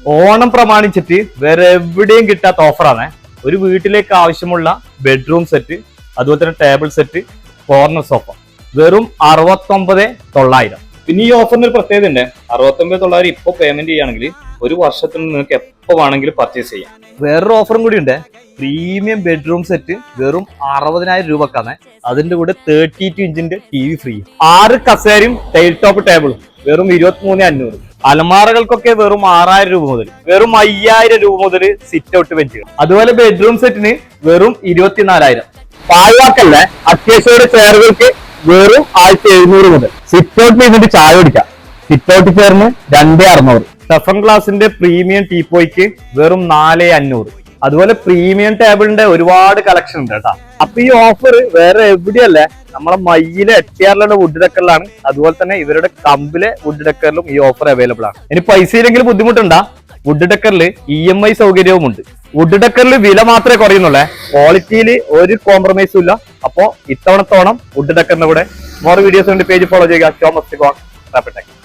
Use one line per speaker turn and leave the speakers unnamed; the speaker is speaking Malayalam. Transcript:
ഓണം പ്രമാണിച്ചിട്ട് വേറെ എവിടെയും കിട്ടാത്ത ഓഫറാണ്. ഒരു വീട്ടിലേക്ക് ആവശ്യമുള്ള ബെഡ്റൂം സെറ്റ്, അതുപോലെ തന്നെ ടേബിൾ സെറ്റ്, കോർണർ സോഫ വെറും 69,900. പിന്നെ ഈ ഓഫറിന് ഒരു പ്രത്യേകത ഉണ്ട്. 69,900 ഇപ്പൊ പേയ്മെന്റ് ചെയ്യുകയാണെങ്കിൽ ഒരു വർഷത്തിൽ നിങ്ങൾക്ക് എപ്പോ വേണമെങ്കിലും പർച്ചേസ് ചെയ്യാം. വേറൊരു ഓഫറും കൂടി ഉണ്ട്. പ്രീമിയം ബെഡ്റൂം സെറ്റ് വെറും 60,000 രൂപക്കാണ്. അതിന്റെ കൂടെ 32 ഇഞ്ചിന്റെ TV ഫ്രീ. 6 കസേരയും ടൈൽ ടോപ്പ് ടേബിളും വെറും 23,500. അലമാറകൾക്കൊക്കെ വെറും 6,000 രൂപ മുതൽ, വെറും 5,000 രൂപ മുതൽ സിറ്റ് ഔട്ട് ബെഞ്ചുകൾ. അതുപോലെ ബെഡ്റൂം സെറ്റിന് വെറും 24,000. പാഴ്വാക്കല്ലേ, അത്യാവശ്യയുടെ ചെയറുകൾക്ക് വെറും 1,700 മുതൽ. സിറ്റ് ഔട്ടിൽ ഇരുന്നിട്ട് ചായ കുടിക്കാം. Sit out ചെയറിന് 2,600. സ്റ്റഫൻ ഗ്ലാസിന്റെ പ്രീമിയം ടീപ്പോയ്ക്ക് വെറും 4,500. അതുപോലെ പ്രീമിയം ടേബിളിന്റെ ഒരുപാട് കളക്ഷൻ ഉണ്ട് കേട്ടോ. അപ്പൊ ഈ ഓഫർ വേറെ എവിടെയല്ലേ, നമ്മളെ മയ്യിലെ എട്ടിയാറിലുള്ള വുഡ് ഡെക്കറിലാണ്. അതുപോലെ തന്നെ ഇവരുടെ കമ്പിലെ വുഡ് ഡെക്കറിലും ഈ ഓഫർ അവൈലബിൾ ആണ്. ഇനി പൈസയിലെങ്കിലും ബുദ്ധിമുട്ടുണ്ടാ, വുഡ് ഡെക്കറിൽ EMI സൗകര്യവും ഉണ്ട്. വുഡ് ഡെക്കറിൽ വില മാത്രമേ കുറയുന്നുള്ളേ, ക്വാളിറ്റിയിൽ ഒരു കോംപ്രമൈസും ഇല്ല. അപ്പോ ഇത്തവണത്തോണം വുഡ് ഡെക്കറിന്റെ കൂടെ മോർ വീഡിയോസ് പേജ് ഫോളോ ചെയ്യുക.